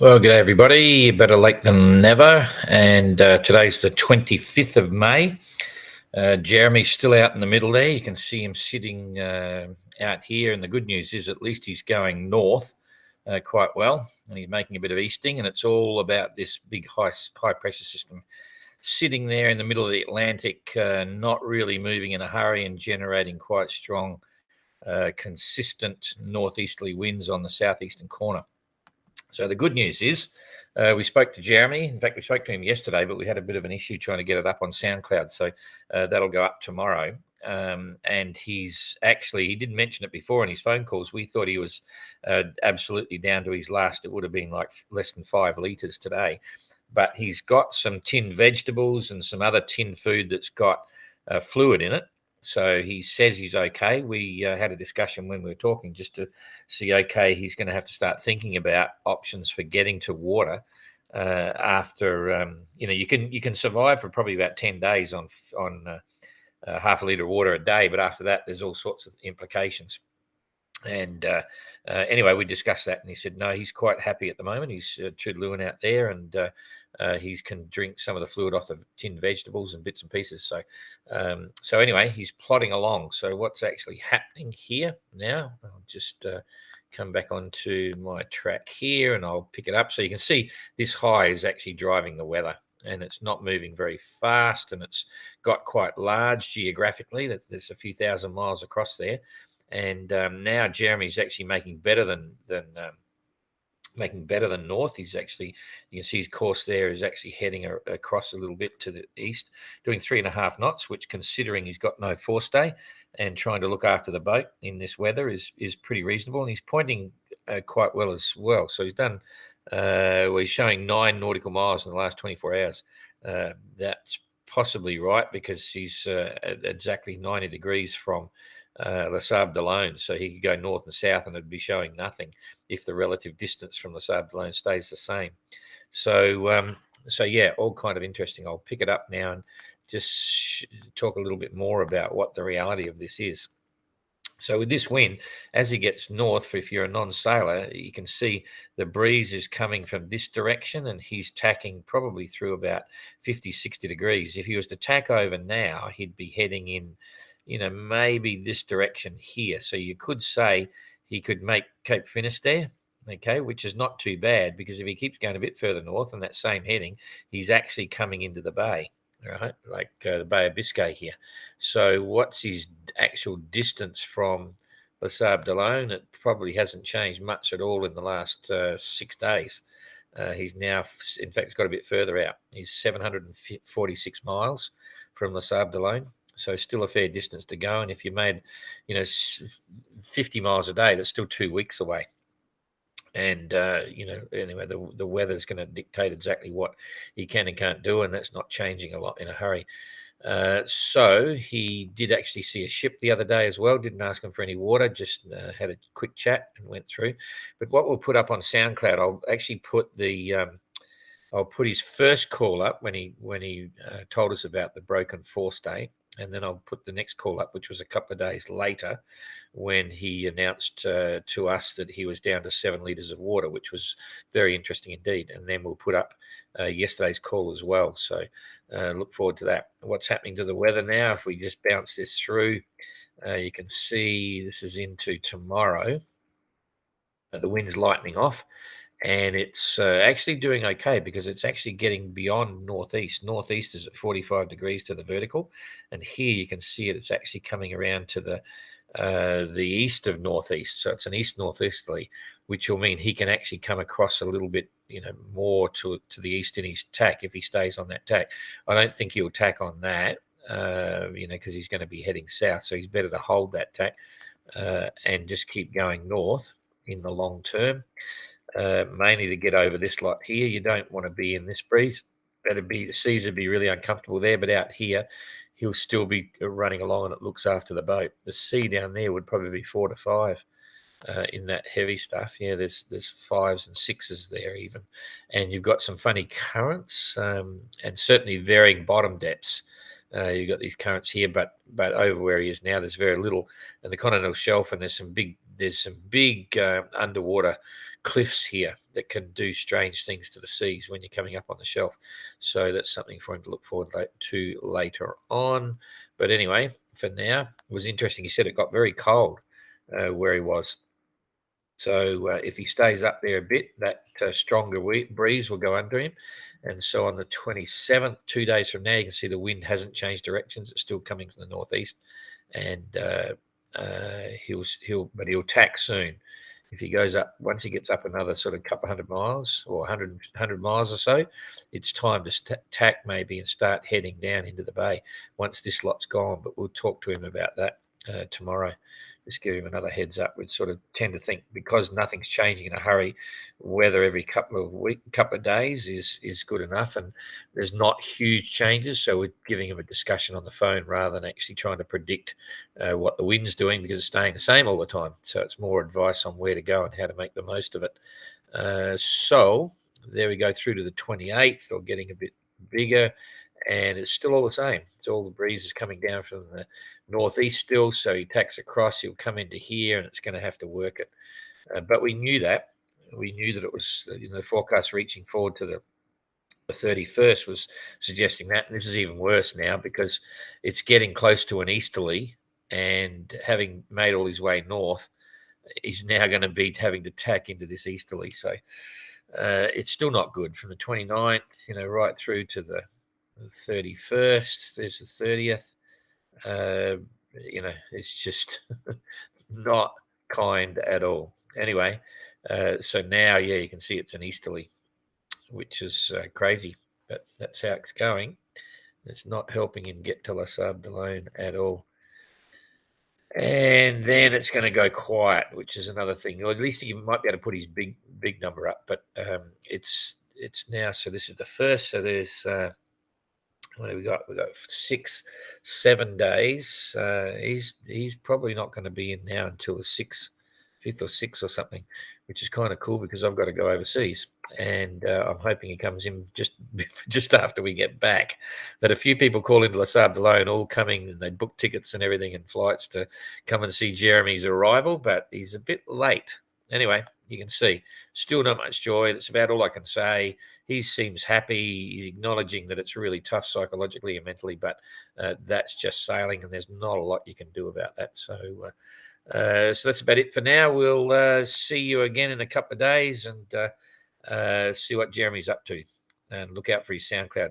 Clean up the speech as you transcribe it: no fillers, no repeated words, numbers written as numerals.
Well, good day, everybody. Better late than never. And today's the 25th of May. Jeremy's still out in the middle there. You can see him sitting out here. And the good news is at least he's going north quite well. And he's making a bit of easting. And it's all about this big high pressure system sitting there in the middle of the Atlantic, not really moving in a hurry and generating quite strong, consistent northeasterly winds on the southeastern corner. So the good news is we spoke to Jeremy. In fact, we spoke to him yesterday, but we had a bit of an issue trying to get it up on SoundCloud. So that'll go up tomorrow. And he didn't mention it before in his phone calls. We thought he was absolutely down to his last. It would have been like less than 5 litres today. But he's got some tinned vegetables and some other tinned food that's got fluid in it. So he says he's okay. We had a discussion when we were talking just to see, okay, he's going to have to start thinking about options for getting to water after, you can survive for probably about 10 days on half a litre of water a day. But after that, there's all sorts of implications. And anyway, we discussed that, and he said, no, he's quite happy at the moment. He's toodalooing out there, and he can drink some of the fluid off the tinned vegetables and bits and pieces. So anyway, he's plodding along. So what's actually happening here now? I'll just come back onto my track here, and I'll pick it up. So you can see this high is actually driving the weather, and it's not moving very fast, and it's got quite large geographically. There's a few thousand miles across there. And now Jeremy's actually making better than north. He's actually, you can see his course there is actually heading across a little bit to the east, doing 3.5 knots, which, considering he's got no forestay and trying to look after the boat in this weather, is pretty reasonable. And he's pointing quite well as well. So he's done. He's showing 9 nautical miles in the last 24 hours. That's possibly right because he's at exactly 90 degrees from Les Sables d'Olonne, so he could go north and south and it'd be showing nothing if the relative distance from Les Sables d'Olonne stays the same. So yeah, all kind of interesting. I'll pick it up now and just talk a little bit more about what the reality of this is. So with this wind, as he gets north, if you're a non-sailor, you can see the breeze is coming from this direction and he's tacking probably through about 50, 60 degrees. If he was to tack over now, he'd be heading in, maybe this direction here. So you could say he could make Cape Finisterre, okay, which is not too bad because if he keeps going a bit further north on that same heading, he's actually coming into the bay, right, like the Bay of Biscay here. So what's his actual distance from Les Sables d'Olonne? It probably hasn't changed much at all in the last 6 days. He's now, in fact, it's got a bit further out. He's 746 miles from Les Sables d'Olonne. So still a fair distance to go. And if you made, 50 miles a day, that's still 2 weeks away. And, anyway, the weather's going to dictate exactly what he can and can't do. And that's not changing a lot in a hurry. So he did actually see a ship the other day as well. Didn't ask him for any water, just had a quick chat and went through. But what we'll put up on SoundCloud, I'll actually put I'll put his first call up when he told us about the broken forestay. And then I'll put the next call up, which was a couple of days later, when he announced to us that he was down to 7 litres of water, which was very interesting indeed. And then we'll put up yesterday's call as well. So look forward to that. What's happening to the weather now? If we just bounce this through, you can see this is into tomorrow. The wind's lightening off. And it's actually doing okay because it's actually getting beyond northeast. Northeast is at 45 degrees to the vertical. And here you can see it. It's actually coming around to the east of northeast. So it's an east-northeasterly, which will mean he can actually come across a little bit, more to the east in his tack if he stays on that tack. I don't think he'll tack on that, because he's going to be heading south. So he's better to hold that tack and just keep going north in the long term. Mainly to get over this lot here. You don't want to be in this breeze. The seas would be really uncomfortable there, but out here, he'll still be running along and it looks after the boat. The sea down there would probably be 4 to 5 in that heavy stuff. Yeah, there's 5s and 6s there even. And you've got some funny currents and certainly varying bottom depths. You've got these currents here, but over where he is now, there's very little. And the continental shelf, and there's some big underwater cliffs here that can do strange things to the seas when you're coming up on the shelf. So that's something for him to look forward to later on. But anyway, for now, it was interesting. He said it got very cold where he was. So if he stays up there a bit, that stronger breeze will go under him. And so on the 27th, 2 days from now, you can see the wind hasn't changed directions. It's still coming from the northeast, and he'll tack soon. If he goes up, once he gets up another sort of couple hundred miles or 100 miles or so, it's time to tack maybe and start heading down into the bay once this lot's gone. But we'll talk to him about that tomorrow. Just give him another heads up. We'd sort of tend to think because nothing's changing in a hurry, weather every couple of days is good enough, and there's not huge changes. So we're giving him a discussion on the phone rather than actually trying to predict what the wind's doing because it's staying the same all the time. So it's more advice on where to go and how to make the most of it. So there we go through to the 28th, or getting a bit bigger. And it's still all the same. It's all the breeze is coming down from the northeast still. So he tacks across, he'll come into here, and it's going to have to work it. But we knew that. We knew that it was, the forecast reaching forward to the 31st was suggesting that. And this is even worse now because it's getting close to an easterly, and having made all his way north, he's now going to be having to tack into this easterly. So it's still not good from the 29th, right through to the 31st. There's the 30th. It's just not kind at all. Anyway, so now, you can see it's an easterly, which is crazy, but that's how it's going. It's not helping him get to Les Sables d'Olonne at all. And then it's going to go quiet, which is another thing. Or at least he might be able to put his big number up, but it's now. So this is the first. So there's what have we got? We've got 6-7 days. He's probably not going to be in now until the 5th or 6th or something, which is kind of cool because I've got to go overseas, and I'm hoping he comes in just after we get back. But a few people call into Les Sables d'Olonne, all coming, and they book tickets and everything and flights to come and see Jeremy's arrival, but he's a bit late. Anyway, you can see still not much joy. That's about all I can say. He seems happy. He's acknowledging that it's really tough psychologically and mentally, but that's just sailing, and there's not a lot you can do about that. So that's about it for now. We'll see you again in a couple of days and see what Jeremy's up to, and look out for his SoundCloud.